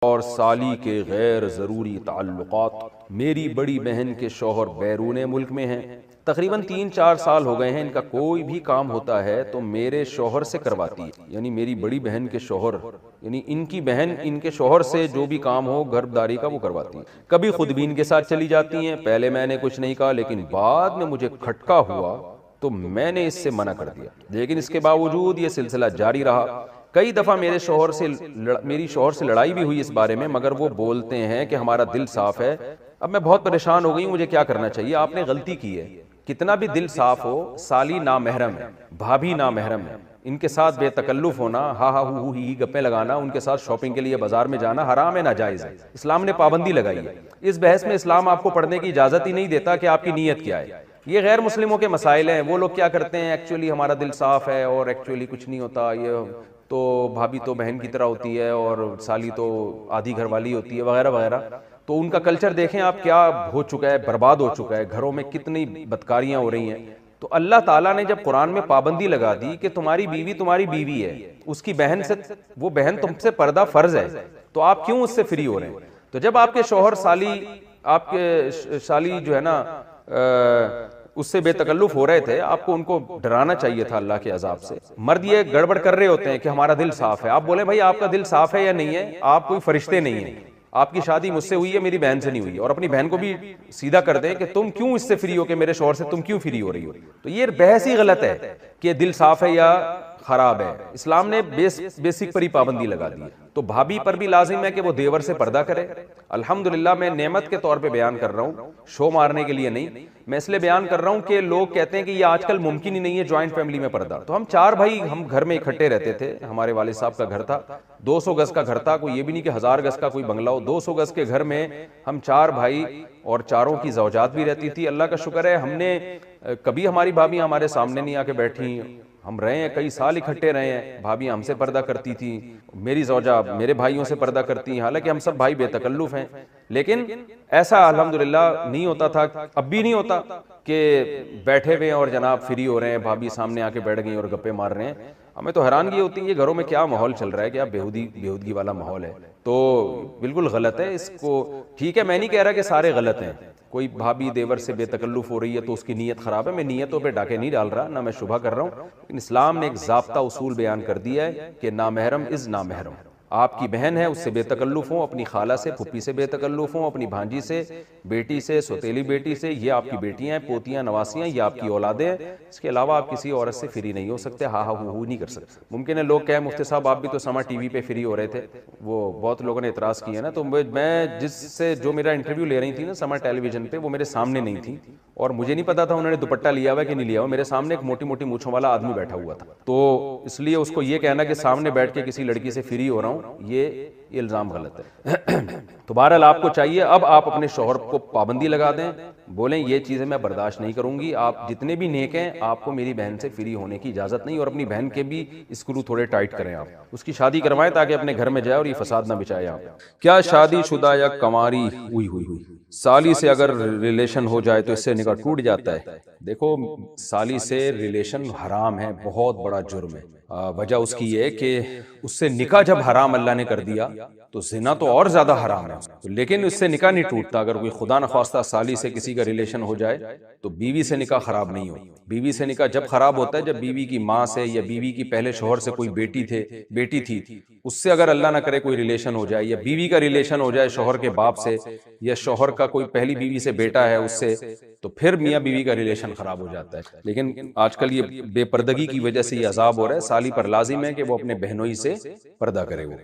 और साली के गैर ज़रूरी ताल्लुकात। मेरी बड़ी बहन के शौहर बैरून मुल्क में हैं, तकरीबन 3-4 साल हो गए हैं। इनका कोई भी काम होता है तो मेरे शौहर से करवाती है, यानी मेरी बड़ी बहन के शौहर, यानी इनकी बहन इनके शौहर से जो भी काम हो घरदारी का वो करवाती है। कभी खुद भी इनके साथ चली जाती हैं। पहले मैंने कुछ नहीं कहा, लेकिन बाद में मुझे खटका हुआ तो मैंने इससे मना कर दिया, लेकिन इसके बावजूद ये सिलसिला जारी रहा। कई दफा मेरी शौहर से लड़ाई भी हुई इस बारे में, मगर वो बोलते हैं कि हमारा दिल साफ है। अब मैं बहुत परेशान हो गई हूं, मुझे क्या करना चाहिए? आपने गलती की है। कितना भी दिल साफ हो, साली नामहरम है, भाभी नामहरम है, इनके साथ बेतकल्लुफ होना, हा हा हु ही गप्पे लगाना, उनके साथ शॉपिंग के लिए बाजार में जाना हराम है, नाजायज है। इस्लाम ने पाबंदी लगाई है। इस बहस में इस्लाम आपको पढ़ने की इजाजत ही नहीं देता कि आपकी नीयत क्या है। ये गैर मुस्लिमों के मसाइल हैं। वो लोग क्या करते हैं, एक्चुअली हमारा दिल साफ है और एक्चुअली कुछ नहीं होता, ये तो भाभी तो बहन की तरह होती है और साली तो आधी घरवाली होती है, वगैरह वगैरह। तो उनका कल्चर देखें आप, क्या हो चुका है, बर्बाद हो चुका है। घरों में कितनी बदकारियां हो रही हैं। तो अल्लाह ताला ने जब कुरान में पाबंदी लगा दी कि तुम्हारी बीवी है, उसकी बहन से, वो बहन तुमसे पर्दा फर्ज है, तो आप क्यों उससे फ्री हो रहे हैं? तो जब आपके शौहर आपके साली जो है ना उससे बेतकल्लुफ हो रहे थे, आपको उनको डराना चाहिए था अल्लाह के अजाब से। मर्द ये गड़बड़ कर रहे होते हैं कि हमारा दिल साफ है। आप बोले भाई आपका दिल साफ है या नहीं है, आप कोई फरिश्ते नहीं है। आपकी शादी मुझसे हुई है, मेरी बहन से नहीं हुई। और अपनी बहन को भी सीधा कर दें कि तुम क्यों इससे फ्री हो, कि मेरे शौहर से तुम क्यों फ्री हो रही हो। तो ये बहस ही गलत है कि दिल साफ है या खराब है। इस्लाम ने बेसिक पर ही पाबंदी लगा दी है। तो भाभी पर भी लाजिम है कि वो देवर से पर्दा करे। अल्हम्दुलिल्लाह, मैं नेमत के तौर पे बयान कर रहा हूँ, शो मारने के लिए नहीं। मैं इसलिए बयान कर रहा हूँ कि लोग कहते हैं कि ये आजकल मुमकिन ही नहीं है ज्वाइंट फैमिली में पर्दा। तो हम 4 भाई हम घर में इकट्ठे रहते थे। हमारे वालिद साहब का घर था, 200 गज का घर था, कोई ये भी नहीं कि 1000 गज का कोई बंगला हो। 200 गज के घर में हम 4 भाई और चारों की ज़ौजात भी रहती थी। अल्लाह का शुक्र है, हमने कभी हमारी भाभी हमारे सामने नहीं आके बैठी। हम रहे हैं, कई साल इकट्ठे रहे हैं। भाभी हमसे पर्दा करती थी, मेरी ज़ौजा मेरे भाइयों से पर्दा करती हैं। हालांकि हम सब भाई बेतकल्लुफ हैं, लेकिन ऐसा अल्हम्दुलिल्लाह नहीं होता था, अब भी नहीं होता कि बैठे हुए हैं और जनाब फ्री हो रहे हैं, भाभी सामने आके बैठ गई और गप्पे मार रहे हैं। हमें तो हैरानगी होती है ये घरों में क्या माहौल चल रहा है, क्या बेहूदगी वाला माहौल है। तो बिल्कुल गलत है। इसको ठीक है, मैं नहीं कह रहा कि सारे गलत हैं। कोई भाभी देवर से बेतकल्लुफ हो रही है तो उसकी नीयत खराब है। मैं नीयतों पे डाके नहीं डाल रहा, ना मैं शुभा कर रहा हूँ। लेकिन इस्लाम ने एक ज़ाब्ता उसूल बयान कर दिया है कि नामहरम इज़ नामहरम। आपकी बहन है, उससे बेतकल्लुफ हो, अपनी खाला से, फुप्पी से बेतकल्लुफ हो, अपनी भांजी से, बेटी से, सौतेली बेटी से, ये आपकी बेटियां हैं, पोतियां, नवासियां, ये आपकी औलादे हैं। इसके अलावा आप किसी औरत से फ्री नहीं हो सकते, हा हा हू नहीं कर सकते। मुमकिन है लोग कहें मुफ्ती साहब आप भी तो समा टीवी पे फ्री हो रहे थे, वो बहुत लोगों ने इतराज़ किया ना। तो मैं जिससे जो मेरा इंटरव्यू ले रही थी ना समा टेलीविजन पे, वो मेरे सामने नहीं थी और मुझे नहीं पता था उन्होंने दुपट्टा लिया हुआ कि नहीं लिया हुआ। मेरे सामने एक मोटी मोटी मूंछों वाला आदमी बैठा हुआ था, तो इसलिए उसको ये कहना कि सामने बैठ के किसी लड़की से फ्री हो रहा हूँ, ये इल्जाम गलत है। तो बहरहाल आपको चाहिए अब आप अपने शौहर को पाबंदी लगा दें, बोलें ये चीज़ें मैं बर्दाश्त नहीं करूंगी। आप जितने भी नेक हैं, आपको मेरी बहन से फ्री होने की इजाज़त नहीं। और अपनी बहन के भी स्क्रू थोड़े टाइट करें, आप उसकी शादी करवाएं ताकि अपने घर में जाए और ये फसाद ना बिछाए। आप क्या शादीशुदा या कमारी हुई साली से अगर रिलेशन हो जाए तो इससे निकाह टूट जाता है? देखो, साली से रिलेशन हराम है, बहुत बड़ा जुर्म है। वजह उसकी ये है कि उससे निकाह जब हराम अल्लाह ने कर दिया तो जिना तो और ज्यादा हराम है। लेकिन उससे निकाह नहीं टूटता। अगर कोई खुदा न खास्ता साली से किसी का रिलेशन हो जाए तो बीवी से निकाह खराब नहीं हो। बीवी से निकाह जब खराब होता है जब बीवी की माँ से या बीवी की पहले शोहर से कोई बेटी थी, उससे अगर अल्लाह ना करे कोई रिलेशन हो जाए, या बीवी का रिलेशन हो जाए शोहर के बाप से, या शोहर का कोई पहली बीवी से बेटा है उससे, तो फिर मियाँ बीवी का रिलेशन खराब हो जाता है। लेकिन आजकल ये बेपर्दगी की वजह से ये अजाब हो रहा है। साली पर लाजिम है कि वो अपने बहनोई से पर्दा करे, वो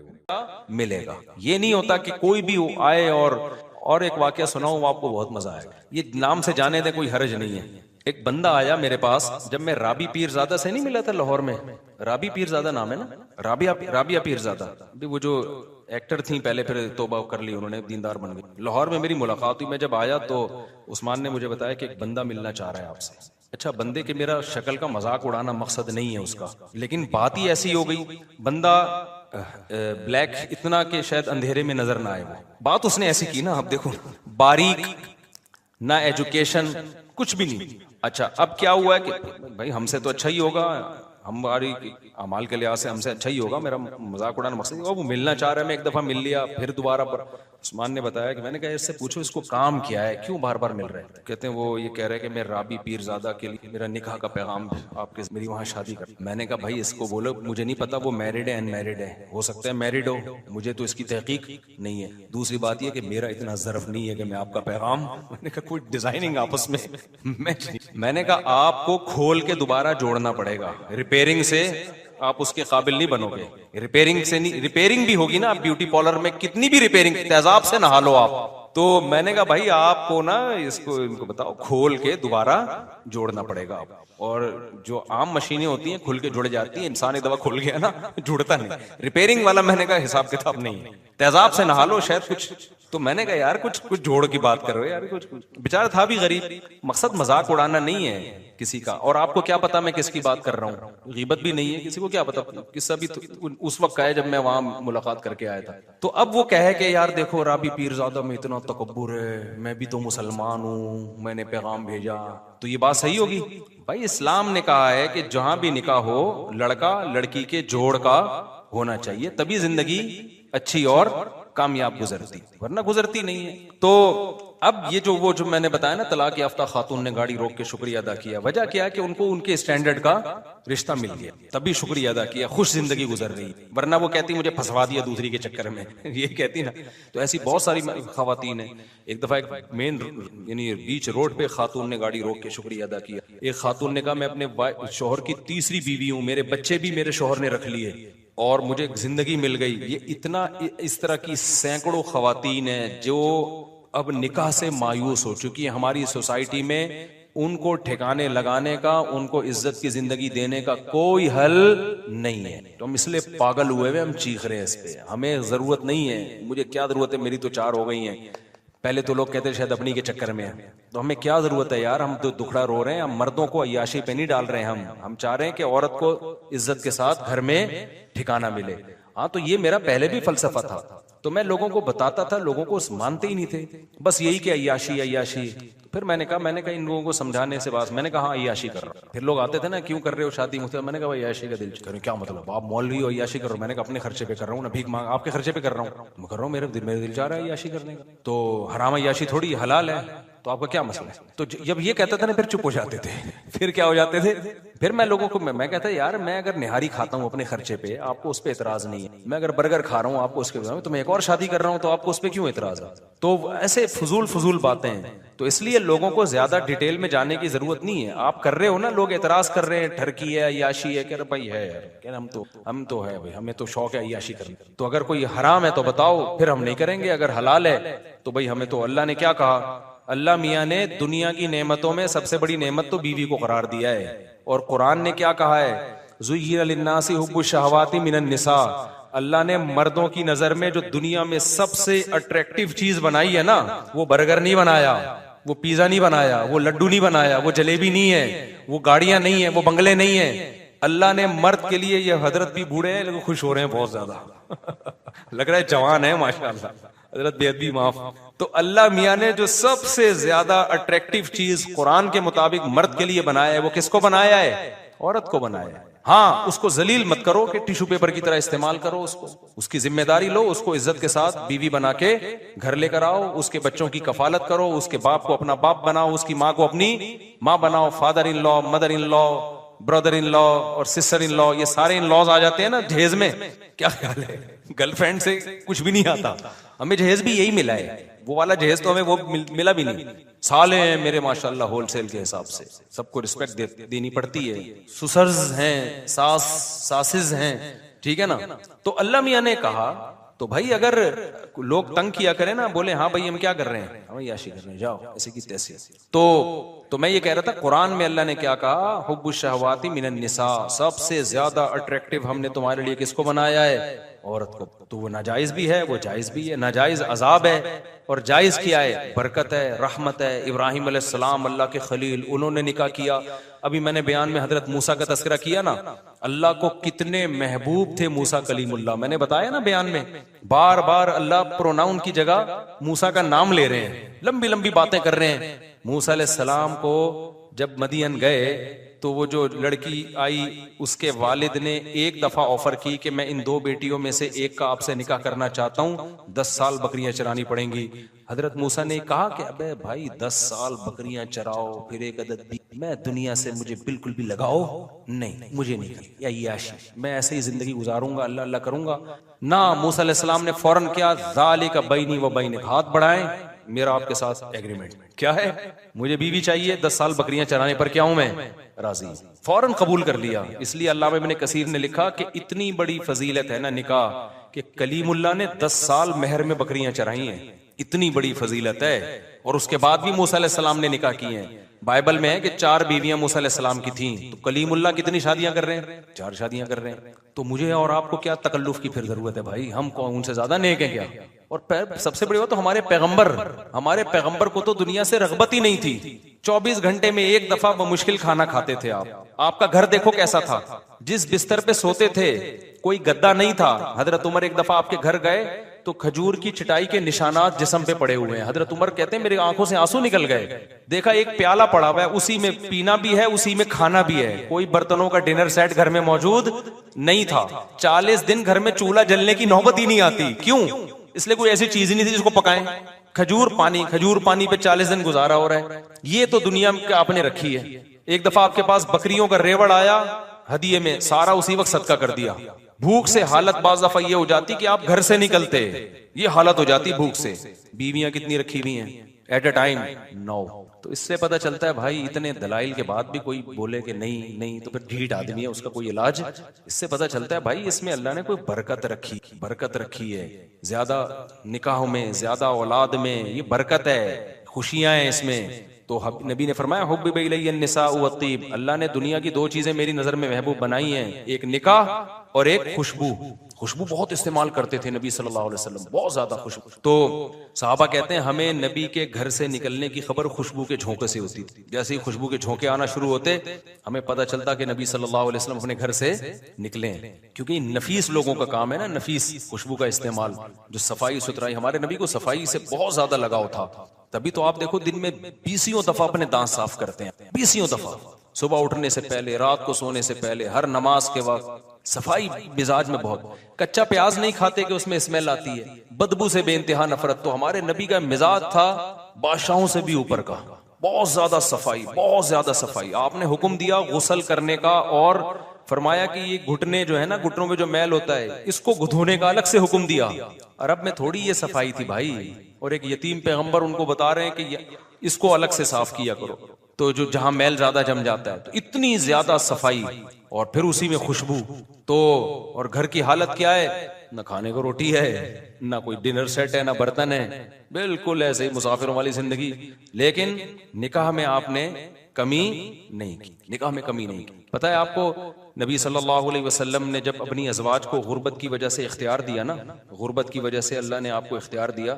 मिलेगा। ये नहीं होता कि कोई भी आए और एक वाकया सुनाऊं आपको, बहुत मजा आएगा। ये नाम से जाने दे, कोई हर्ज नहीं है। एक बंदा आया मेरे पास जब मैं राबी पीरजादा से नहीं मिला था लाहौर में। राबी पीरजादा नाम है ना, राबिया पीरजादा, वो जो एक्टर थी पहले, फिर तौबा कर ली उन्होंने, दीनदार बन गई। लाहौर में मेरी मुलाकात हुई। मैं जब आया तो उस्मान ने मुझे बताया कि एक बंदा मिलना चाह रहा है आपसे। अच्छा, बंदे के मेरा शक्ल का मजाक उड़ाना मकसद नहीं है उसका, लेकिन बात ही ऐसी हो गई। बंदा ब्लैक इतना कि शायद अंधेरे में नजर ना आए। वो बात उसने ऐसी की ना, अब देखो, बारीक, ना एजुकेशन, कुछ भी नहीं। अच्छा, अब क्या हुआ है कि भाई हमसे तो अच्छा ही होगा, हमारी अमाल के लिहाज से हमसे अच्छा ही होगा, मेरा मजाक उड़ाना मकसद नहीं। वो मिलना चाह रहा है, मैं एक दफा मिल लिया, फिर दोबारा पर उस्मान ने बताया कि मैंने कहा इससे पूछो इसको काम क्या है, क्यों बार बार मिल रहे हैं। कहते हैं वो ये कह रहे हैं कि मैं राबी पीरजादा के लिए मेरा निकाह का पैगाम आपके मेरी वहां शादी कर। मैंने कहा भाई इसको बोलो, मुझे नहीं पता वो मैरिड है अनमैरिड है, हो सकता है मैरिड हो, मुझे तो इसकी तहकीक नहीं है। दूसरी बात यह कि मेरा इतना ज़र्फ नहीं है कि मैं आपका पैगाम, मैंने कहा कोई डिजाइनिंग आपस में मैंने कहा आपको खोल के दोबारा जोड़ना पड़ेगा, रिपेयरिंग से आप उसके काबिल नहीं बनोगे। रिपेयरिंग से नहीं, रिपेयरिंग भी होगी ना, आप ब्यूटी पार्लर में कितनी भी रिपेयरिंग, तेजाब से नहा लो आप। तो मैंने कहा भाई आपको ना इसको इनको बताओ खोल के दोबारा जोड़ना पड़ेगा। और जो आम मशीनें होती हैं खुल के जुड़ जाती हैं, इंसान एक दफा खुल गया ना जुड़ता नहीं। रिपेयरिंग वाला मैंने कहा हिसाब किताब नहीं है, तेजाब से नहा लो शायद कुछ। तो मैंने कहा यार कुछ कुछ जोड़ की बात करो यार, कुछ बेचारा था भी गरीब, मकसद मजाक उड़ाना नहीं है किसी का। और आपको क्या पता मैं किसकी बात कर रहा हूँ, गीबत भी नहीं है, किसी को क्या पता, किस्सा भी तो उस वक्त का है जब मैं वहां मुलाकात करके आया था। तो अब वो कहे कि यार देखो राबी पीरजादा में इतना तकब्बुर है, मैं भी तो मुसलमान हूँ, मैंने पैगाम भेजा, तो ये बात सही होगी? भाई इस्लाम ने कहा है कि जहां भी निकाह हो लड़का लड़की के जोड़ का होना चाहिए, तभी जिंदगी अच्छी और कामयाब गुजरती, वरना गुजरती नहीं है। तो अब ये जो मैंने बताया ना, तलाक याफ्ता खातून ने गाड़ी रोक के शुक्रिया अदा किया, वजह क्या है कि उनको उनके स्टैंडर्ड का रिश्ता मिल गया, तभी शुक्रिया अदा किया, खुश जिंदगी गुजर रही। वरना वो कहती मुझे फंसवा दिया दूसरी के चक्कर में ये कहती ना। तो ऐसी बहुत सारी खवातीन है। एक दफा एक मेन यानी बीच रोड पे खातून ने गाड़ी रोक के शुक्रिया अदा किया। एक खातून ने कहा मैं अपने शोहर की तीसरी बीवी हूँ, मेरे बच्चे भी मेरे शोहर ने रख लिए और मुझे जिंदगी मिल गई। ये इतना इस तरह की सैकड़ों खवातीन हैं जो अब निकाह से मायूस हो चुकी है। हमारी सोसाइटी में उनको ठिकाने लगाने का, उनको इज्जत की जिंदगी देने का कोई हल नहीं है। तो हम इसलिए पागल हुए हुए हम चीख रहे हैं इस पे। हमें जरूरत नहीं है, मुझे क्या जरूरत है, मेरी तो 4 हो गई हैं। पहले तो लोग कहते शायद अपनी के चक्कर में है, तो हमें क्या जरूरत है यार, हम तो दुखड़ा रो रहे हैं। हम मर्दों को अय्याशी पे नहीं डाल रहे हैं, हम चाह रहे हैं कि औरत को इज्जत के साथ घर में ठिकाना मिले। हाँ तो ये मेरा पहले भी फलसफा था, तो मैं लोगों को बताता था, लोगों को मानते ही नहीं थे, बस यही कि अय्याशी अय्याशी। फिर मैंने कहा इन लोगों को समझाने से बात, मैंने कहा अय्याशी कर रहा हूं। फिर लोग आते थे ना, क्यों कर रहे हो शादी मुझसे, मैंने कहा अय्याशी का दिल करें। क्या मतलब, आप मौलवी हो अय्याशी कर रहे हो? मैंने कहा अपने खर्चे पे कर रहा हूँ ना, भीख मांग आपके खर्चे पे कर रहा हूँ, मैं कर रहा हूँ, मेरे दिल चाह रहा है अय्याशी करने का। तो हराम अय्याशी थोड़ी हलाल है, तो आपका क्या मसला है? तो जब ये कहता था ना, फिर चुप हो जाते थे। फिर क्या हो जाते थे, फिर मैं लोगों को मैं कहता यार, मैं अगर निहारी खाता हूँ अपने खर्चे पे, आपको उस पर एतराज नहीं है। मैं अगर बर्गर खा रहा हूँ आपको उसके, तो मैं एक और शादी कर रहा हूँ तो आपको उस पर क्यों एतराज है? तो ऐसे फजूल बातें हैं। तो इसलिए लोगों को ज्यादा डिटेल में जाने की जरूरत नहीं है। आप कर रहे हो ना, लोग एतराज कर रहे हैं, ठरकी है अय्याशी है, कह रहे भाई है यार, कह रहे हम तो है भाई, हमें तो शौक है अय्याशी करने। तो अगर कोई हराम है तो बताओ, फिर हम नहीं करेंगे। अगर हलाल है तो भाई हमें तो अल्लाह ने क्या कहा, अल्लाह मियाँ ने दुनिया की नेमतों में सबसे बड़ी नेमत तो बीवी को करार दिया है। और कुरान ने क्या कहा है, ज़ुय्यिना लिन्नासी हुब्बुश शहवाति मिनन निसा। अल्लाह ने मर्दों की नजर में जो दुनिया में सबसे अट्रैक्टिव चीज बनाई है ना, वो बर्गर नहीं बनाया, वो पिज्जा नहीं बनाया, वो लड्डू नहीं बनाया, वो जलेबी नहीं है, वो गाड़ियां नहीं है, वो बंगले नहीं है। अल्लाह ने मर्द के लिए, ये हजरत भी बूढ़े हैं लेकिन खुश हो रहे हैं बहुत ज्यादा लग रहा है जवान है माशाल्लाह, हजरत बेअदबी माफ। तो अल्लाह मियाँ ने जो सबसे ज्यादा अट्रैक्टिव चीज कुरान के मुताबिक मर्द के लिए बनाया है, वो किसको बनाया है? औरत को बनाया है। हाँ, उसको जलील मत करो कि टिश्यू पेपर की तरह इस्तेमाल करो, उसकी जिम्मेदारी लो, उसको इज्जत के साथ बीवी बना के घर लेकर आओ, उसके बच्चों की कफालत करो, उसके बाप को अपना बाप बनाओ, उसकी माँ को अपनी माँ बनाओ। Father in law, mother in law, brother in law और सिस्टर इन लॉ, ये सारे इन लॉज आ जाते हैं ना जहेज में। क्या ख्याल है, गर्लफ्रेंड से कुछ भी नहीं आता। हमें जहेज भी यही मिला है, वो वाला जहेज तो हमें वो मिला भी नहीं। साले हैं मेरे माशाल्लाह होलसेल के हिसाब से, सबको रिस्पेक्ट देनी पड़ती है। सुसर्स हैं, सासिज हैं, ठीक है ना। तो अल्लाह मियाँ ने कहा, तो भाई अगर लोग तंग किया करें ना, बोले हाँ भाई हम क्या कर रहे हैं, हम याशी कर रहे हैं, जाओ ऐसे की तैसे। तो मैं ये कह रहा था, कुरान में अल्लाह ने क्या कहा, हुब्बुश शहवाति मिनन निसा, सबसे ज्यादा अट्रैक्टिव हमने तुम्हारे लिए किसको बनाया है? औरत को। तो वो नाजायज भी है, वो जायज भी है। नाजायज अजाब है और जायज क्या है? बरकत है, रहमत है। इब्राहिम अलैहिस्सलाम अल्लाह के खलील, उन्होंने निकाह किया। अभी मैंने बयान में हजरत मूसा का तस्करा किया ना, अल्लाह को कितने महबूब थे मूसा कलीमुल्लाह। मैंने बताया ना बयान में, बार बार अल्लाह प्रोनाउन की जगह मूसा का नाम ले रहे हैं, लंबी लंबी बातें कर रहे हैं। मूसा अलैहिस्सलाम को जब मदियन गए तो वो जो लड़की आई उसके वालिद ने एक दफा ऑफर की कि मैं इन दो बेटियों में से एक का आपसे निकाह करना चाहता हूं, 10 साल बकरियां चरानी पड़ेंगी। हजरत मूसा ने कहा कि अबे भाई 10 साल बकरियां चराओ फिर एक अदद दी, मैं दुनिया से मुझे बिल्कुल भी लगाओ नहीं, मुझे नहीं करनी या याशी, मैं ऐसे ही जिंदगी गुजारूंगा, अल्लाह अल्लाह करूंगा ना। मूसा अलैहिस्सलाम ने फौरन क्या, ज़ालिका बैनी व बैनिक, हाथ बढ़ाएं, मेरा आपके साथ एग्रीमेंट क्या है, मुझे बीवी चाहिए, 10 साल बकरियां चराने पर क्या हूं मैं राजी। फौरन कबूल कर लिया। इसलिए अल्लामा इब्न कसीर ने लिखा कि इतनी बड़ी फजीलत है ना निकाह कि कलीमुल्लाह ने 10 साल महर में बकरियां चराई हैं, इतनी बड़ी फजीलत है। और उसके बाद भी मूसा अलैहिस्सलाम ने निकाह किए हैं। बाइबल में है कि 4 बीवियां मूसा अलैहिस्सलाम की थीं, तो कलीमुल्लाह कितनी शादियां कर रहे हैं, 4 शादियां कर रहे हैं। तो मुझे और आपको क्या तकल्लुफ की फिर जरूरत है भाई, हम कौन उनसे ज्यादा नेक हैं क्या। और सबसे बड़ी बात तो हमारे पैगंबर को तो दुनिया से रगबत ही नहीं थी। 24 घंटे में एक दफा मुश्किल खाना खाते थे आप। आपका घर देखो कैसा था, जिस बिस्तर पे सोते थे कोई गद्दा नहीं था। हजरत उमर एक दफा आपके घर गए तो खजूर की चटाई के निशानात जिस्म पे पड़े हुए हैं। हजरत उमर कहते हैं मेरी आंखों से आंसू निकल गए। देखा एक प्याला पड़ा हुआ है, उसी में पीना भी है, उसी में खाना भी है, कोई बर्तनों का डिनर सेट घर में मौजूद नहीं था। 40 दिन घर में चूल्हा जलने की नौबत ही नहीं आती। क्यों? इसलिए कोई ऐसी चीज ही नहीं थी जिसको पकाएं। खजूर पानी पे 40 दिन गुजारा हो रहा है। ये तो दुनिया में आपने रखी है। एक दफा आपके पास बकरियों का रेवड़ आया हदिये में, सारा उसी वक्त सदका कर दिया। भूख से हालत बाज दफा ये हो जाती कि आप घर से निकलते, ये हालत हो जाती भूख से। बीवियां कितनी रखी हुई हैं एट अ टाइम 9। तो इससे पता चलता है भाई इतने दलाइल के बाद भी कोई बोले कि नहीं नहीं, तो फिर ढीठ आदमी है, उसका कोई इलाज। इससे पता चलता है भाई इसमें अल्लाह ने कोई बरकत रखी है। ज्यादा निकाहों में, ज्यादा औलाद में ये बरकत है, खुशियां हैं इसमें। तो नबी ने फरमाया हुब्बिबा इलैया निसाउ वत्तीब, अल्लाह ने दुनिया की 2 चीजें मेरी नजर में महबूब बनाई हैं, एक निकाह और एक खुशबू। खुशबू बहुत इस्तेमाल करते थे नबी सल्लल्लाहु अलैहि वसल्लम, बहुत ज्यादा खुशबू। तो साहबा कहते हैं हमें नबी के घर से निकलने की खबर खुशबू के झोंके से होती थी। जैसे ही खुशबू के झोंके आना शुरू होते हमें पता चलता कि नबी सल्लल्लाहु अलैहि वसल्लम अपने घर से निकले। क्योंकि नफीस लोगों का काम है ना, नफीस खुशबू का इस्तेमाल, जो सफाई सुथराई। हमारे नबी को सफाई से बहुत ज्यादा लगाव था। तभी तो आप देखो दिन में 20 दफा अपने दांत साफ करते हैं, 20 दफा, सुबह उठने से पहले, रात को सोने से पहले, हर नमाज के वक्त। सफाई मिजाज में बहुत। कच्चा प्याज नहीं खाते कि उसमें स्मेल आती है, बदबू से बेइंतहा नफरत। तो हमारे नबी का मिजाज था बादशाहों से भी ऊपर का, बहुत ज्यादा सफाई, बहुत ज्यादा सफाई। आपने हुक्म दिया गुस्ल करने का और फरमाया कि ये घुटने जो है ना, घुटनों में जो मैल होता है इसको धोने का अलग से हुक्म दिया। अरब में थोड़ी ये सफाई थी भाई। और एक यतीम पैगंबर उनको बता रहे हैं कि इसको अलग से साफ किया करो, तो जो जहां मैल ज्यादा जम जाता है। तो इतनी ज्यादा सफाई और फिर उसी में खुशबू। तो और घर की हालत क्या है, ना खाने को रोटी है, ना कोई डिनर सेट है, ना बर्तन है, बिल्कुल ऐसे ही मुसाफिरों वाली जिंदगी। लेकिन निकाह में आपने कमी नहीं की, निकाह में कमी नहीं की। पता है आपको नबी सल्लल्लाहु अलैहि वसल्लम ने जब अपनी अज़वाज को गुर्बत की वजह से इख्तियार दिया ना, गुर्बत की वजह से अल्लाह ने आपको इख्तियार दिया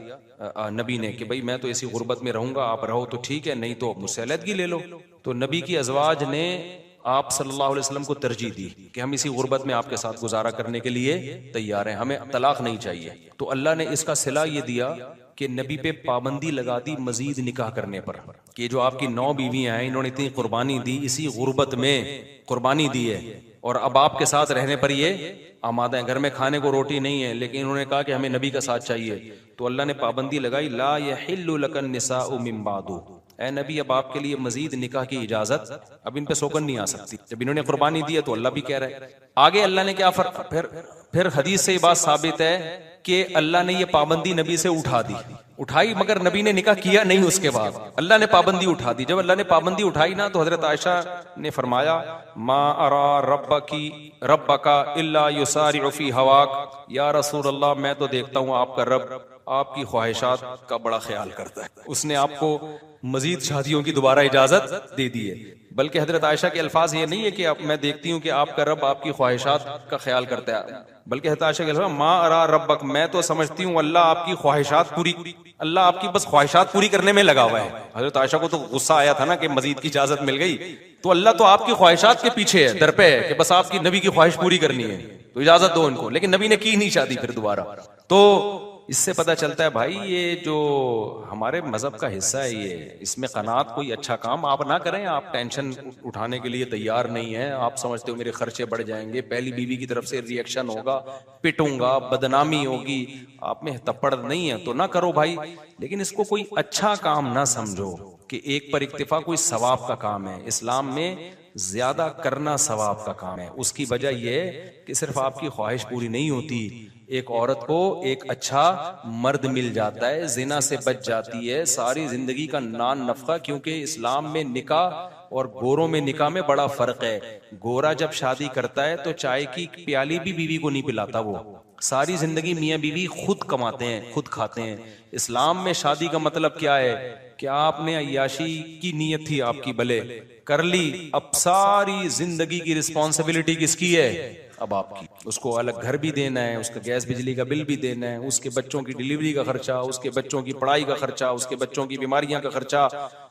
नबी ने कि भाई मैं तो इसी गुर्बत में रहूंगा, आप रहो तो ठीक है, नहीं तो मुझसे अलहदगी ले लो। तो नबी की अज़वाज ने आप सल्लल्लाहु अलैहि वसल्लम को तरजीह दी कि हम इसी गुर्बत में आपके साथ गुजारा करने के लिए तैयार हैं, हमें तलाक नहीं चाहिए। तो अल्लाह ने इसका सिला ये दिया कि नबी पे पाबंदी लगा दी मजीद निकाह करने पर, कि जो आपकी 9 बीवियां हैं इन्होंने इतनी कुर्बानी दी, इसी गुर्बत में कुर्बानी दी है, और अब आपके साथ रहने पर ये आमादा है। घर में खाने को रोटी नहीं है, लेकिन इन्होंने कहा कि हमें नबी का साथ चाहिए। तो अल्लाह ने पाबंदी लगाई, ला यहिल्लु लकन निसाउ मिन बादु, ए नबी अब आपके लिए मजीद निकाह की इजाजत अब इन पे सोकन नहीं आ सकती। जब इन्होंने कुर्बानी दी है तो अल्लाह भी कह रहा है। आगे अल्लाह ने क्या फिर हदीस से ये बात साबित है कि अल्लाह ने ये पाबंदी नबी से उठाई, मगर नबी ने निकाह किया नहीं। उसके बाद अल्लाह ने पाबंदी उठा दी। जब अल्लाह ने पाबंदी उठाई ना, तो हजरत आयशा ने फरमाया, मा अरा रब्बका इल्ला युसारिउ फी हवाक, या रसूल अल्लाह मैं तो देखता हूँ आपका रब आपकी ख्वाहिशात का बड़ा ख्याल करता है, उसने आपको मजीद शादियों की दोबारा इजाजत दे दी है। बल्कि हजरत आयशा के अल्फाज ये नहीं है कि मैं देखती हूँ कि आपका रब आपकी ख्वाहिशात का ख्याल करता है, बल्कि हजरत आयशा के अल्फाज, मा अरा रब्बक, मैं तो समझती हूँ अल्लाह आपकी ख्वाहिशात पूरी, अल्लाह आपकी बस ख्वाहिशात पूरी करने में लगा हुआ है। हजरत आयशा को तो गुस्सा आया था ना कि मजीद की इजाजत मिल गई, तो अल्लाह तो आपकी ख्वाहिशात के पीछे है, दर पे है कि बस आपकी नबी की ख्वाहिश पूरी करनी है, तो इजाजत दो इनको। लेकिन नबी ने की नहीं शादी फिर दोबारा। तो इससे पता चलता है भाई ये जो हमारे मजहब का हिस्सा है, ये इसमें कनात कोई अच्छा काम आप ना करें। आप टेंशन उठाने के लिए तैयार नहीं है, आप समझते हो मेरे खर्चे बढ़ जाएंगे, पहली बीवी की तरफ से रिएक्शन होगा, पिटूंगा, बदनामी होगी, आप में तप्पड़ नहीं है तो ना करो भाई। लेकिन इसको कोई अच्छा काम ना समझो कि एक पर इक्तिफा कोई सवाब का काम है। इस्लाम में ज्यादा करना सवाब का काम है। उसकी वजह यह है कि सिर्फ आपकी ख्वाहिश पूरी नहीं होती, एक औरत को एक अच्छा मर्द मिल जाता है, जिना से बच जाती है, सारी जिंदगी का नान नफका। क्योंकि इस्लाम में निकाह और गोरों में निकाह में बड़ा फर्क है। गोरा जब शादी करता है तो चाय की प्याली भी बीवी को नहीं पिलाता, वो सारी जिंदगी मियां बीवी खुद कमाते हैं, खुद खाते हैं। इस्लाम में शादी का मतलब क्या है? क्या आपने अय्याशी की नीयत थी आपकी, भले कर ली, अब सारी जिंदगी की रिस्पॉन्सिबिलिटी किसकी है? अब आपकी। उसको अलग घर भी देना है, उसका गैस बिजली का बिल भी देना है, उसके बच्चों की डिलीवरी का खर्चा, उसके बच्चों की पढ़ाई का खर्चा, उसके बच्चों की बीमारियां का खर्चा,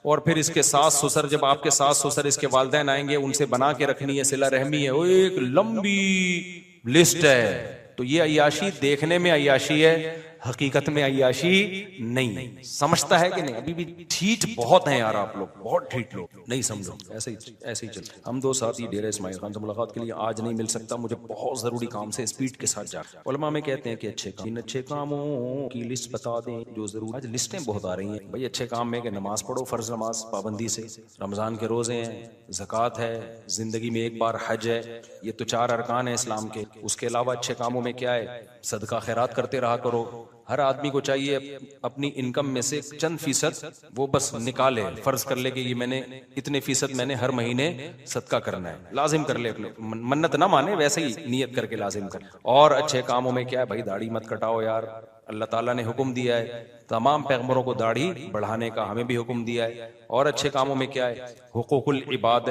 और फिर इसके सास ससुर, जब आपके सास ससुर इसके वालिदैन आएंगे उनसे बना के रखनी है, सिला रहमी है, वो एक लंबी लिस्ट है। तो ये अय्याशी देखने में अय्याशी है, हकीकत में अय्याशी नहीं। समझता है कि नहीं? अभी भी ठीठ बहुत हैं यार आप लोग, बहुत ठीठ लोग, नहीं समझो। ऐसे ही चलते। हम दो साथी डेरा इस्माइल खान से मुलाकात के लिए आज नहीं मिल सकता, मुझे बहुत जरूरी काम से स्पीड के साथ जा। उलमा में कहते हैं कि अच्छे कामों की लिस्ट बता दें जो जरूर। आज लिस्टें बहुत आ रही हैं भाई अच्छे काम में, कि नमाज पढ़ो, फर्ज नमाज पाबंदी से, रमजान के रोजे हैं, ज़कात है, जिंदगी में एक बार हज है, ये तो 4 अरकान है इस्लाम के। उसके अलावा अच्छे कामों में क्या है? सदका खैरात करते रहा करो। हर आदमी को चाहिए अपनी इनकम में से चंद फीसद वो बस निकाले, फर्ज कर ले कि ये मैंने इतने फीसद मैंने हर महीने सदका करना है, लाजिम कर ले अपने, मन्नत ना माने, वैसे ही नियत करके लाजिम कर। और अच्छे कामों में क्या है भाई? दाढ़ी मत कटाओ यार, अल्लाह ताला ने हुक्म दिया है, तमाम पैगंबरों को दाढ़ी बढ़ाने का हमें भी हुक्म दिया है। और अच्छे कामों में क्या है? हुकूकुल इबाद,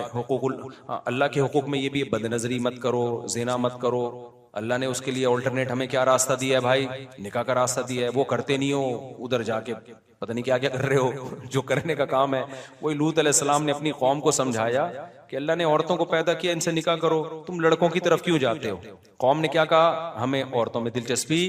अल्लाह के हुकूक में ये भी, बदनजरी मत करो, ज़िना मत करो। अल्लाह ने उसके लिए ऑल्टरनेट हमें क्या रास्ता दिया है भाई? निकाह का रास्ता दिया है। वो करते नहीं हो, उधर जाके पता नहीं क्या क्या कर रहे हो। जो करने का काम है वही लूत अलैहिस्सलाम ने अपनी कौम को समझाया कि अल्लाह ने औरतों को पैदा किया, इनसे निकाह करो, तुम लड़कों की तरफ क्यों जाते हो? कौम ने क्या कहा? हमें औरतों में दिलचस्पी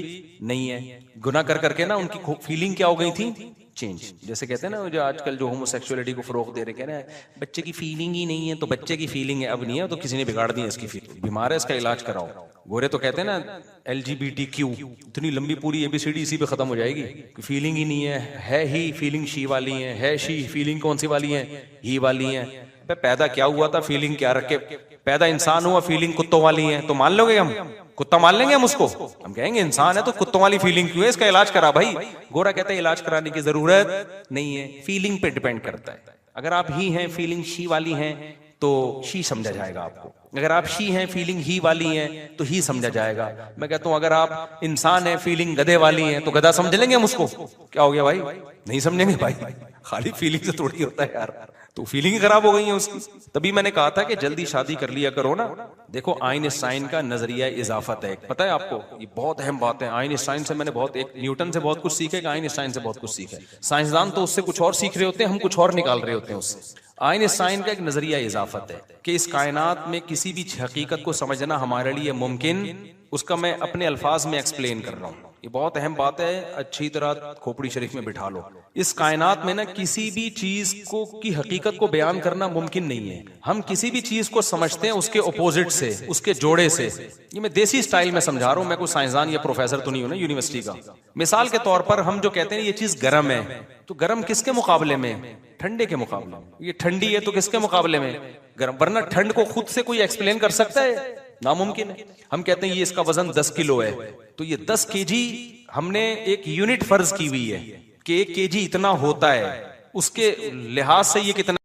नहीं है। गुनाह कर करके ना उनकी फीलिंग क्या हो गई थी? चेंज। जैसे कहते हैं ना, जो आजकल जो होमोसेक्सुअलिटी को फरोग दे रहे, कह रहे हैं बच्चे की फीलिंग ही नहीं है, तो बच्चे की फीलिंग है, अब नहीं है तो किसी ने बिगाड़ दी है इसकी फीलिंग, बीमार है, इसका इलाज कराओ। गोरे तो कहते हैं ना LGBTQ, इतनी लंबी पूरी ABCD इसी पे खत्म हो जाएगी। फीलिंग ही नहीं है ही फीलिंग शी वाली है शी फीलिंग कौन सी वाली है? ही वाली है। पैदा क्या हुआ था? फीलिंग क्या रखे? पैदा इंसान हुआ, फीलिंग कुत्तों वाली है, तो मान लोगे हम? कुत्ता मान लेंगे हम उसको? हम कहेंगे इंसान है तो कुत्तों वाली फीलिंग क्यों है? इसका इलाज करा भाई। गोरा कहता है इलाज कराने की जरूरत नहीं है, फीलिंग पे डिपेंड करता है। अगर आप ही हैं, फीलिंग शी वाली हैं, तो शी समझा जाएगा आपको। अगर आप शी हैं, फीलिंग ही वाली हैं, तो ही समझा जाएगा। मैं कहता हूं अगर आप इंसान हैं, फीलिंग गधे वाली हैं, तो गधा समझ लेंगे हम उसको? क्या हो गया भाई? नहीं समझेंगे भाई, खाली फीलिंग से थोड़ी होता है यार, तो फीलिंग ही खराब हो गई है उसकी। तभी मैंने कहा था कि जल्दी शादी कर लिया करो ना। देखो आइंस्टाइन का नजरिया इजाफत है, पता है आपको? ये बहुत अहम बात है। आइंस्टाइन से मैंने बहुत, एक न्यूटन से बहुत कुछ सीखे, आइंस्टाइन से बहुत कुछ सीखे। साइंसदान तो उससे कुछ और सीख रहे होते हैं, हम कुछ और निकाल रहे होते हैं उससे। आइंस्टाइन का एक नजरिया इजाफत है कि इस कायनात में किसी भी हकीकत को समझना हमारे लिए मुमकिन, उसका मैं अपने अल्फाज में एक्सप्लेन कर रहा हूं। ये बहुत अहम बात है, अच्छी तरह खोपड़ी शरीफ में बिठा लो। इस कायनात में ना किसी भी चीज को की हकीकत को बयान करना मुमकिन नहीं है। हम किसी भी चीज को समझते हैं उसके अपोजिट से, उसके जोड़े से। ये मैं देसी स्टाइल में समझा रहा हूं, मैं कोई साइंसदान या प्रोफेसर तो नहीं हूं ना यूनिवर्सिटी का। मिसाल के तौर पर हम जो कहते हैं ये चीज गर्म है, तो गर्म किसके मुकाबले में? ठंडे के मुकाबले में। ये ठंडी है तो किसके मुकाबले में? गर्म। वरना ठंड को खुद से कोई एक्सप्लेन कर सकता है? नामुमकिन है। हम कहते हैं ये इसका वजन 10 किलो है, तो ये 10 kg हमने एक यूनिट फर्ज की हुई है कि 1 kg इतना होता है, उसके लिहाज से ये कितना